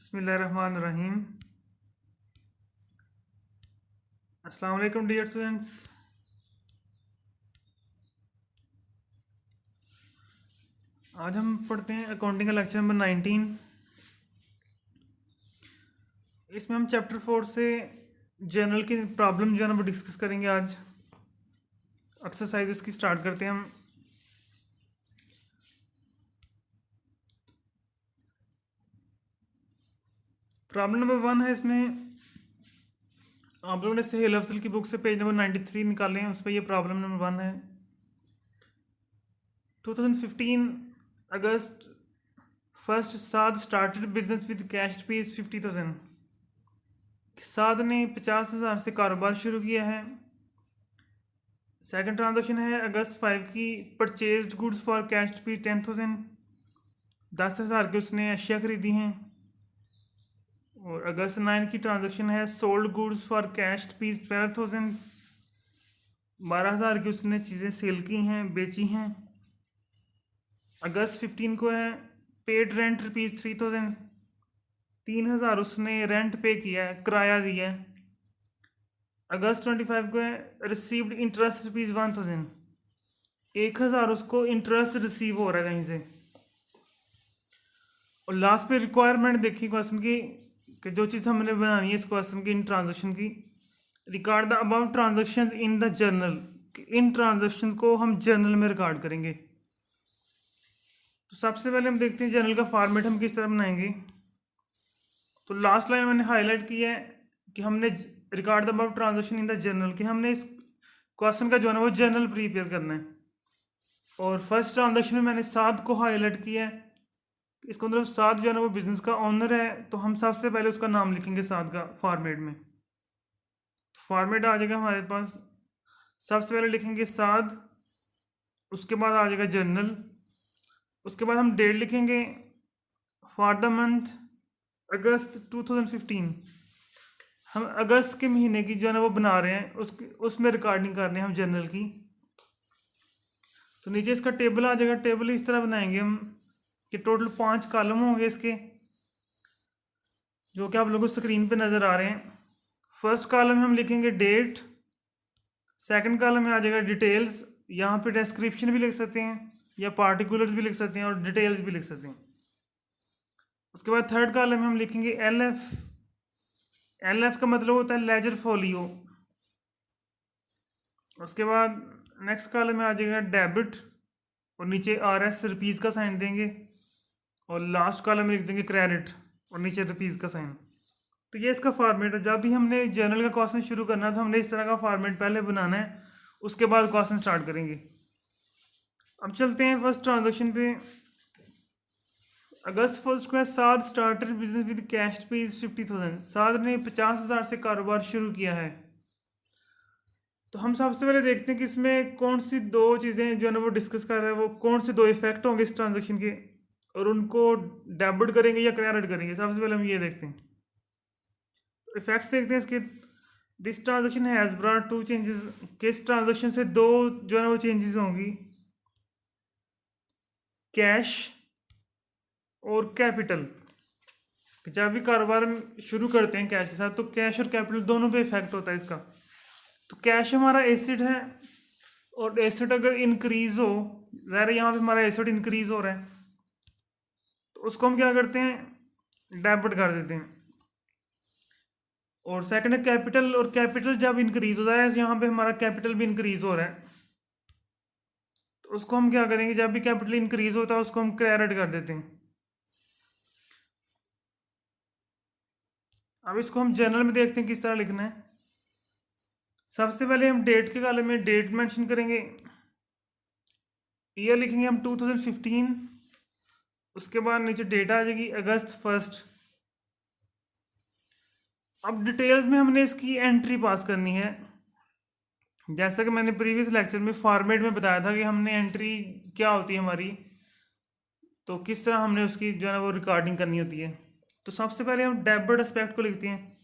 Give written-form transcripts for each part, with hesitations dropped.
बिस्मिल्लाहिर्रहमानिर्रहीम। अस्सलाम वालेकुम डियर स्टूडेंट्स। आज हम पढ़ते हैं अकाउंटिंग का लेक्चर नंबर 19। इसमें हम चैप्टर 4 से जनरल की प्रॉब्लम जो है ना वो डिस्कस करेंगे। आज एक्सरसाइजेस की स्टार्ट करते हैं हम। प्रॉब्लम नंबर 1 है। इसमें आप लोगों ने सहेल अफजल की बुक से पेज नंबर 93 निकाले हैं। उस पर यह प्रॉब्लम नंबर 1 है। 2015 August first Saad started business with cash rupees 50,000। Saad ने 50,000 से कारोबार शुरू किया है। सेकंड ट्रांजेक्शन है अगस्त 5 की purchased goods for cash rupees 10,000। 10,000 की उसने अशिया खरीदी हैं। और अगस्त 9 की ट्रांजेक्शन है sold goods for cash rupees 12,000। 12,000 की उसने चीज़ें सेल की हैं, बेची हैं। अगस्त 15 को है पेड रेंट रुपीज 3,000। 3,000 उसने रेंट पे किया है, किराया दिया है। अगस्त 25 को है रिसीव्ड इंटरेस्ट रुपीज 1,000। 1,000 उसको इंटरेस्ट रिसीव हो रहा है कहीं से। और लास्ट पे रिक्वायरमेंट देखी क्वेश्चन की कि जो चीज़ हमने बनानी है इस क्वेश्चन की इन ट्रांजेक्शन की, record the above transaction in the journal. In transaction को हम जर्नल में रिकॉर्ड करेंगे। तो सबसे पहले हम देखते हैं जर्नल का फॉर्मेट हम किस तरह बनाएंगे। तो लास्ट लाइन मैंने हाईलाइट की है कि हमने record the above transaction in the journal कि हमने इस क्वेश्चन का जो है ना वो जर्नल प्रिपेयर करना है। और फर्स्ट ट्रांजेक्शन में मैंने साद को हाईलाइट किया है। इसका मतलब साद जो है ना वो बिजनेस का ओनर है, तो हम सबसे पहले उसका नाम लिखेंगे साद का फॉर्मेट में। तो फॉर्मेट आ जाएगा हमारे पास। सबसे पहले लिखेंगे साद, उसके बाद आ जाएगा जर्नल, उसके बाद हम डेट लिखेंगे फॉर द मंथ अगस्त 2015। हम अगस्त के महीने की जो है ना वो बना रहे हैं, उसमें रिकॉर्डिंग कर रहे हैं हम जर्नल की। तो नीचे इसका टेबल आ जाएगा। टेबल इस तरह बनाएंगे हम कि टोटल 5 कॉलम होंगे इसके, जो कि आप लोगों को स्क्रीन पे नज़र आ रहे हैं। फर्स्ट कॉलम में हम लिखेंगे डेट। सेकंड कॉलम में आ जाएगा डिटेल्स। यहाँ पे डिस्क्रिप्शन भी लिख सकते हैं या पार्टिकुलर्स भी लिख सकते हैं और डिटेल्स भी लिख सकते हैं। उसके बाद थर्ड कॉलम में हम लिखेंगे LF। LF का मतलब होता है लेजर फोलियो। उसके बाद नेक्स्ट कॉलम में आ जाएगा डेबिट और नीचे RS रुपीज़ का साइन देंगे। और लास्ट कॉलम में लिख देंगे क्रेडिट और नीचे रुपीज़ का साइन। तो ये इसका फॉर्मेट है। जब भी हमने जर्नल का क्वेश्चन शुरू करना है तो हमने इस तरह का फॉर्मेट पहले बनाना है, उसके बाद क्वेश्चन स्टार्ट करेंगे। अब चलते हैं फर्स्ट ट्रांजेक्शन पे। अगस्त फर्स्ट को है Saad started business with cash rupees 50,000। Saad ने 50,000 से कारोबार शुरू किया है। तो हम सबसे पहले देखते हैं कि इसमें कौन सी दो चीज़ें जो है ना वो डिस्कस कर रहे हैं, वो कौन से दो इफेक्ट होंगे इस ट्रांजेक्शन के और उनको डेबिट करेंगे या क्रेडिट करेंगे। सबसे पहले हम ये देखते हैं। तो इफेक्ट्स देखते हैं इसके। This transaction has brought 2 changes. किस ट्रांजेक्शन से दो जो है ना वो चेंजेस होंगी, कैश और कैपिटल। जब भी कारोबार शुरू करते हैं कैश के साथ तो कैश और कैपिटल दोनों पे इफेक्ट होता है इसका। तो कैश हमारा एसिड है और एसिड अगर इंक्रीज हो, ज़ाहिर यहाँ पे हमारा एसिड इंक्रीज हो रहा है, तो उसको हम क्या करते हैं, डेबिट कर देते हैं। और सेकंड है कैपिटल, और कैपिटल जब इंक्रीज होता है, यहाँ पे हमारा कैपिटल भी इंक्रीज हो रहा है, तो उसको हम क्या करेंगे, जब भी कैपिटल इंक्रीज होता है उसको हम क्रेडिट कर देते हैं। अब इसको हम जनरल में देखते हैं किस तरह लिखना है। सबसे पहले हम डेट के कॉलम में डेट मेंशन करेंगे। ईयर लिखेंगे हम 2015। उसके बाद नीचे डेट आ जाएगी अगस्त फर्स्ट। अब डिटेल्स में हमने इसकी एंट्री पास करनी है। जैसा कि मैंने प्रीवियस लेक्चर में फॉर्मेट में बताया था कि हमने एंट्री क्या होती है हमारी, तो किस तरह हमने उसकी जो है ना वो रिकॉर्डिंग करनी होती है। तो सबसे पहले हम डेबिट एस्पेक्ट को लिखते हैं।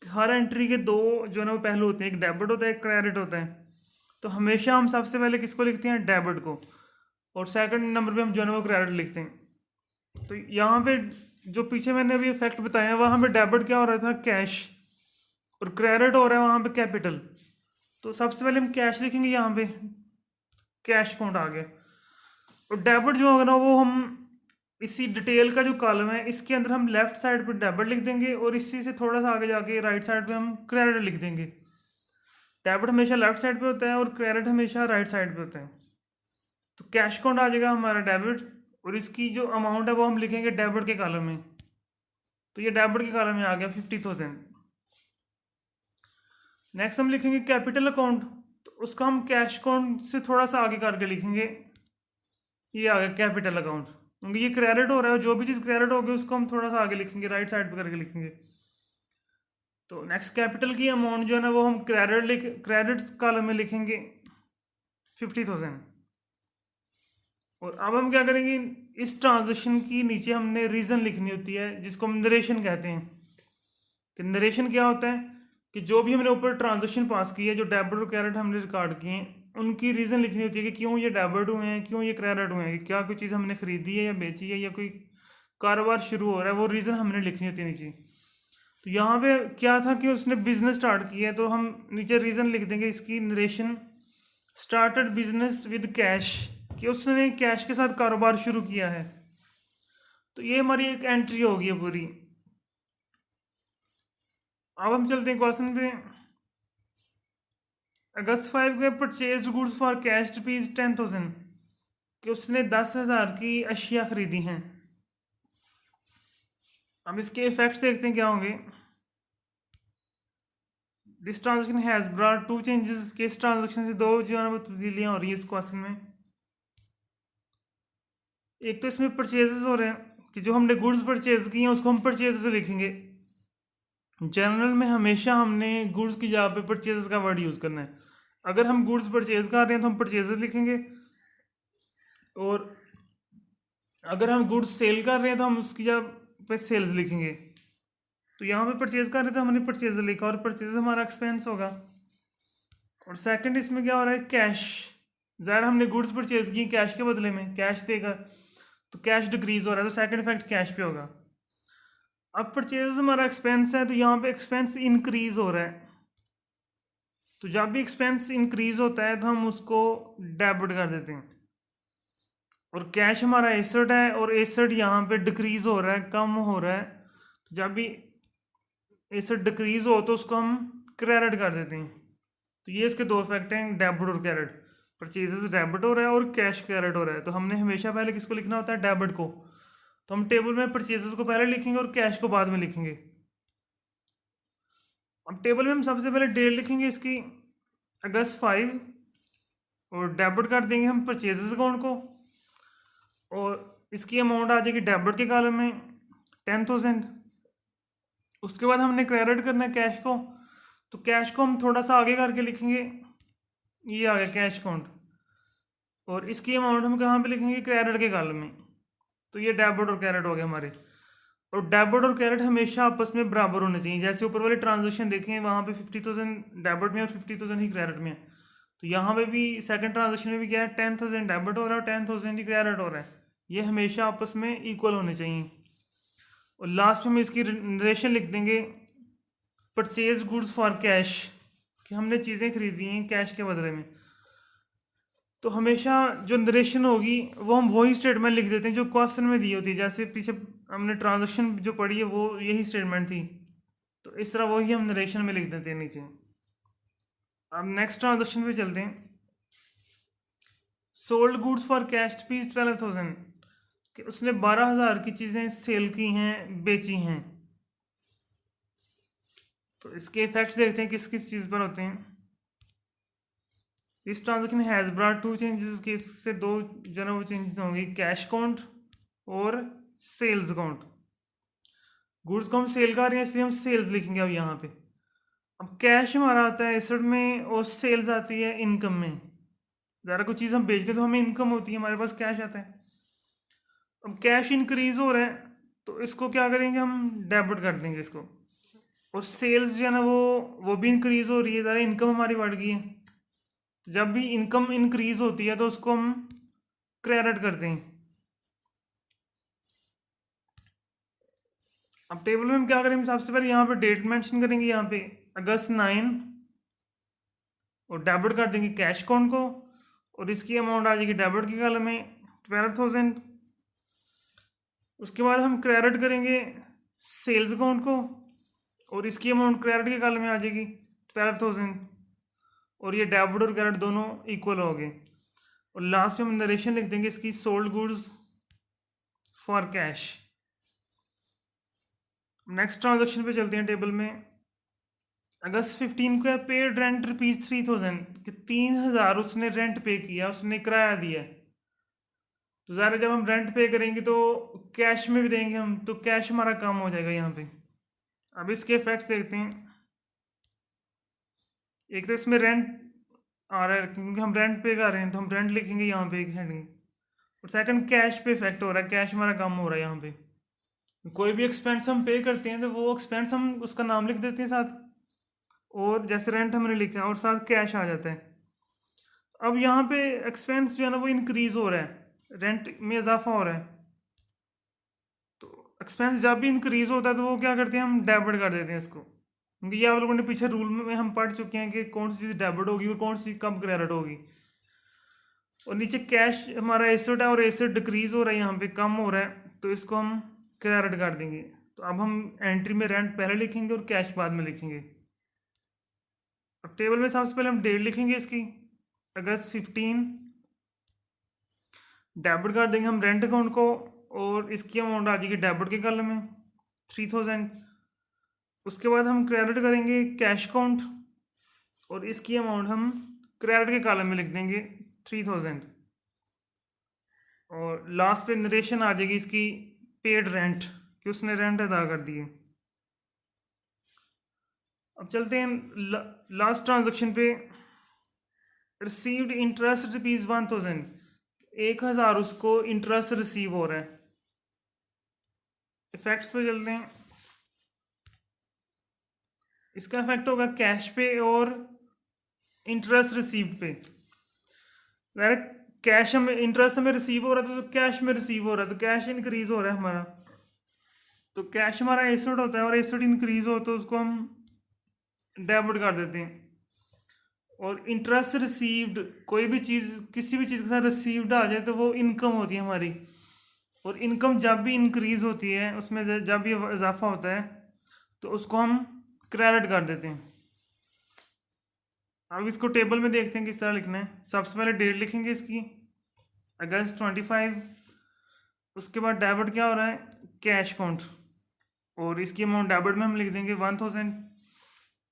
हर एंट्री के दो जो है ना वो पहलू होते हैं, एक डेबिट होता है एक क्रेडिट होता है। तो हमेशा हम सबसे पहले किसको लिखते हैं, डेबिट को, और सेकंड नंबर पे हम जो है ना वो क्रेडिट लिखते हैं। तो यहाँ पे जो पीछे मैंने अभी इफेक्ट बताया वहाँ पे डेबिट क्या हो रहा था, कैश, और क्रेडिट हो रहा है वहाँ पे कैपिटल। तो सबसे पहले हम कैश लिखेंगे, यहाँ पे कैश अकाउंट आ गया। और डेबिट जो होगा ना वो हम इसी डिटेल का जो कॉलम है इसके अंदर हम लेफ्ट साइड पे डेबिट लिख देंगे, और इसी से थोड़ा सा आगे जाके राइट साइड पे हम क्रेडिट लिख देंगे। डेबिट हमेशा लेफ्ट साइड पे होता है और क्रेडिट हमेशा राइट साइड पे होता है। तो कैश अकाउंट आ जाएगा हमारा डेबिट, और इसकी जो अमाउंट है वो हम लिखेंगे डेबिट के कॉलम में। तो ये डेबिट के कॉलम में आ गया 50,000। नेक्स्ट हम लिखेंगे कैपिटल अकाउंट, तो उसका हम कैश अकाउंट से थोड़ा सा आगे करके लिखेंगे। ये आ गया कैपिटल अकाउंट, क्योंकि ये क्रेडिट हो रहा है, जो भी चीज़ क्रेडिट होगी उसको हम थोड़ा सा आगे लिखेंगे, राइट साइड पे करके लिखेंगे। तो नेक्स्ट कैपिटल की अमाउंट जो है ना वो हम क्रेडिट कॉलम में लिखेंगे 50,000। और अब हम क्या करेंगे, इस ट्रांजेक्शन की नीचे हमने रीज़न लिखनी होती है, जिसको हम नरेशन कहते हैं। कि नरेशन क्या होता है कि जो भी हमने ऊपर ट्रांजेक्शन पास की है, जो डेबिट और क्रेडिट हमने रिकॉर्ड किए हैं, उनकी रीज़न लिखनी होती है कि क्यों ये डेबिट हुए हैं, क्यों ये क्रेडिट हुए हैं, कि क्या कोई चीज़ हमने खरीदी है या बेची है, या कोई कारोबार शुरू हो रहा है, वो रीज़न हमने लिखनी होती है नीचे। तो यहाँ पे क्या था कि उसने बिजनेस स्टार्ट किया है, तो हम नीचे रीज़न लिख देंगे इसकी narration, started business with cash, कि उसने कैश के साथ कारोबार शुरू किया है। तो ये हमारी एक एंट्री होगी है पूरी। अब हम चलते हैं क्वेश्चन पे। अगस्त 5 को purchase goods for cash rupees 10,000, कि उसने 10,000 की अशिया खरीदी हैं। अब इसके इफेक्ट्स देखते हैं क्या होंगे। This transaction has brought two changes, कि इस ट्रांजेक्शन से दो जो है वो तब्दीलियाँ हो रही है इस क्वेश्चन में। एक तो इसमें परचेजेस हो रहे हैं, कि जो हमने गुड्स परचेज की हैं उसको हम परचेज से लिखेंगे। जनरल में हमेशा हमने गुड्स की जगह पे परचेज का वर्ड यूज़ करना है। अगर हम गुड्स परचेज कर रहे हैं तो हम परचेजेस लिखेंगे, और अगर हम गुड्स सेल कर रहे हैं तो हम उसकी जगह पे सेल्स लिखेंगे। तो यहाँ पे परचेज कर रहे थे, हमने परचेज लिखा, और परचेज हमारा एक्सपेंस होगा। और सेकंड इसमें क्या हो रहा है, कैश, ज़ाहिर हमने गुड्स परचेज की कैश के बदले में, कैश देगा तो कैश डिक्रीज हो रहा है, तो सेकंड इफेक्ट कैश पे होगा। अब परचेज हमारा एक्सपेंस है, तो यहाँ पे एक्सपेंस इंक्रीज हो रहा है। तो जब भी एक्सपेंस इंक्रीज होता है तो हम उसको डेबिट कर देते हैं। और कैश हमारा एसेट है, और एसेट यहाँ पे डिक्रीज हो रहा है, कम हो रहा है। तो जब भी एसेट डिक्रीज हो तो उसको हम क्रेडिट कर देते हैं। तो ये इसके दो इफेक्ट हैं, डेबिट और क्रेडिट। परचेजेस डेबिट हो रहा है और कैश क्रेडिट हो रहा है, तो हमने हमेशा पहले किसको लिखना होता है, डेबिट को। तो हम टेबल में परचेजेस को पहले लिखेंगे और कैश को बाद में लिखेंगे। अब टेबल में हम सबसे पहले डेट लिखेंगे इसकी, अगस्त 5, और डेबिट कर देंगे हम परचेजेस अकाउंट को, और इसकी अमाउंट आ जाएगी डेबिट के कॉलम में 10,000। उसके बाद हमने क्रेडिट करना है कैश को, तो कैश को हम थोड़ा सा आगे करके लिखेंगे, ये आ गया कैश अकाउंट। और इसकी अमाउंट हम कहाँ पे लिखेंगे, क्रेडिट के कॉलम में। तो ये डेबिट और क्रेडिट हो गए हमारे। और डेबिट और क्रेडिट हमेशा आपस में बराबर होने चाहिए। जैसे ऊपर वाले ट्रांजेक्शन देखें, वहाँ पे 50,000 डेबिट में और 50,000 ही क्रेडिट में है। तो यहाँ पे भी सेकंड ट्रांजेक्शन में भी क्या है, 10,000 डेबिट हो रहा है और 10,000 ही क्रेडिट हो रहा है। ये हमेशा आपस में इक्वल होने चाहिए। और लास्ट में हम इसकी नरेशन लिख देंगे, परचेज गुड्स फॉर कैश, कि हमने चीज़ें खरीदी हैं कैश के बदले में। तो हमेशा जो नरेशन होगी वो हम वही स्टेटमेंट लिख देते हैं जो क्वेश्चन में दी होती है। जैसे पीछे हमने ट्रांजेक्शन जो पढ़ी है वो यही स्टेटमेंट थी, तो इस तरह वही हम नरेशन में लिख देते हैं नीचे। अब नेक्स्ट ट्रांजेक्शन पे चलते हैं। Sold goods for cash rupees 12,000, कि उसने 12,000 की चीज़ें सेल की हैं, बेची हैं। तो इसके इफेक्ट्स देखते हैं किस किस चीज़ पर होते हैं। इस transaction has brought two changes, के इससे दो जो है वो चेंजेस होंगे, कैश अकाउंट और सेल्स अकाउंट। गुड्स को हम सेल कर रहे हैं इसलिए हम सेल्स लिखेंगे अब यहाँ पे। अब कैश हमारा आता है एसेट में, और सेल्स आती है इनकम में। ज़रा कोई चीज़ हम बेचते हैं तो हमें इनकम होती है, हमारे पास कैश आता है। अब कैश इंक्रीज हो रहा है तो इसको क्या करेंगे, हम डेबिट कर देंगे इसको। और सेल्स जो है ना वो भी इंक्रीज हो रही है, ज़रा इनकम हमारी बढ़ गई है। तो जब भी इनकम इंक्रीज होती है तो उसको हम क्रेडिट करते हैं। अब टेबल में हम क्या करेंगे, सबसे पहले यहाँ पे डेट मेंशन करेंगे, यहाँ पे अगस्त 9 और डेबिट कर देंगे कैश अकाउंट को, और इसकी अमाउंट आ जाएगी डेबिट की कॉलम में 12,000। उसके बाद हम क्रेडिट करेंगे सेल्स अकाउंट को, और इसकी अमाउंट क्रेडिट के कॉलम में आ जाएगी 12,000, और ये डेबिट और क्रेडिट दोनों इक्वल हो गए। और लास्ट में हम नरेशन लिख देंगे इसकी sold goods for cash. Next transaction पे चलते हैं टेबल में। अगस्त 15 को है पेड रेंट ₹3,000, कि 3,000 उसने रेंट पे किया, उसने किराया दिया है। तो ज़ाहिर जब हम रेंट पे करेंगे तो कैश में भी देंगे हम, तो कैश हमारा कम हो जाएगा यहाँ पे। अब इसके इफेक्ट्स देखते हैं। एक तो इसमें रेंट आ रहा है क्योंकि हम रेंट पे कर रहे हैं, तो हम रेंट लिखेंगे यहाँ पे एक हेडिंग। और सेकंड कैश पे इफेक्ट हो रहा है, कैश हमारा कम हो रहा है यहाँ पे। कोई भी एक्सपेंस हम पे करते हैं तो वो एक्सपेंस हम उसका नाम लिख देते हैं साथ, और जैसे रेंट हमने लिखा है और साथ कैश आ जाता है। अब यहाँ पे एक्सपेंस जो है ना वो इंक्रीज हो रहा है, रेंट में इजाफा हो रहा है। तो एक्सपेंस जब भी इंक्रीज होता है तो वो क्या करते हैं, हम डेबिट कर देते हैं इसको, क्योंकि ये आप लोगों ने पीछे रूल में हम पढ़ चुके हैं कि कौन सी चीज़ डेबिट होगी और कौन सी कम क्रेडिट होगी। और नीचे कैश हमारा एसेट है और एसेट डिक्रीज हो रहा है, यहाँ पे कम हो रहा है, तो इसको हम क्रेडिट कर देंगे। तो अब हम एंट्री में रेंट पहले लिखेंगे और कैश बाद में लिखेंगे। अब टेबल में सबसे पहले हम डेट लिखेंगे इसकी, अगस्त 15, डेबिट कर देंगे हम रेंट अकाउंट को, और इसकी अमाउंट आ जाएगी डेबिट के कॉलम में 3,000। उसके बाद हम क्रेडिट करेंगे कैश अकाउंट, और इसकी अमाउंट हम क्रेडिट के कॉलम में लिख देंगे 3,000। और लास्ट पे नरेशन आ जाएगी इसकी पेड रेंट, कि उसने रेंट अदा कर दिए। अब चलते हैं लास्ट ट्रांजेक्शन पे। रिसीव्ड इंटरेस्ट ₹1,000, 1,000 उसको इंटरेस्ट रिसीव हो रहा है। इफेक्ट्स पे चलते हैं। इसका इफेक्ट होगा कैश पे और इंटरेस्ट रिसीव्ड पे। डायरेक्ट कैश हमें इंटरेस्ट हमें रिसीव हो रहा था, तो कैश में रिसीव हो रहा है, तो कैश इंक्रीज हो रहा है हमारा। तो कैश हमारा एसेट होता है, और एसेट इंक्रीज हो तो उसको हम डेबिट कर देते हैं। और इंटरेस्ट रिसीव्ड, कोई भी चीज़ किसी भी चीज़ के साथ रिसीव्ड आ जाए तो वो इनकम होती है हमारी, और इनकम जब भी इंक्रीज होती है उसमें जब भी इजाफा होता है तो उसको हम क्रेडिट कर देते हैं। अब इसको टेबल में देखते हैं किस तरह लिखना है। सबसे पहले डेट लिखेंगे इसकी, अगस्त 25। उसके बाद डेबिट क्या हो रहा है, कैश अकाउंट, और इसकी अमाउंट डेबिट में हम लिख देंगे 1,000,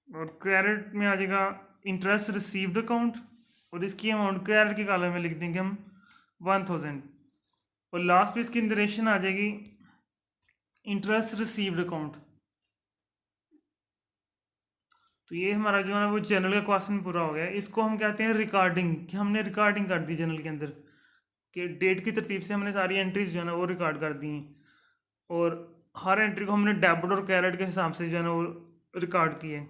और क्रेडिट में आ जाएगा इंटरेस्ट रिसीव्ड अकाउंट, और इसकी अमाउंट क्रेडिट के कॉलम में लिख देंगे हम 1,000। और लास्ट पे इसकी नरेशन आ जाएगी इंटरेस्ट रिसीव्ड अकाउंट। तो ये हमारा जो है ना वो जनरल का क्वेश्चन पूरा हो गया। इसको हम कहते हैं रिकॉर्डिंग, कि हमने रिकॉर्डिंग कर दी जनरल के अंदर, कि डेट की तरतीब से हमने सारी एंट्रीज जो है ना वो रिकॉर्ड कर दी हैं, और हर एंट्री को हमने डेबिट और क्रेडिट के हिसाब से जो है ना वो रिकॉर्ड किए।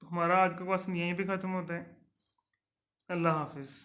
तो हमारा आज का क्वेश्चन यहीं पे ख़त्म होता है। अल्लाह हाफिज़।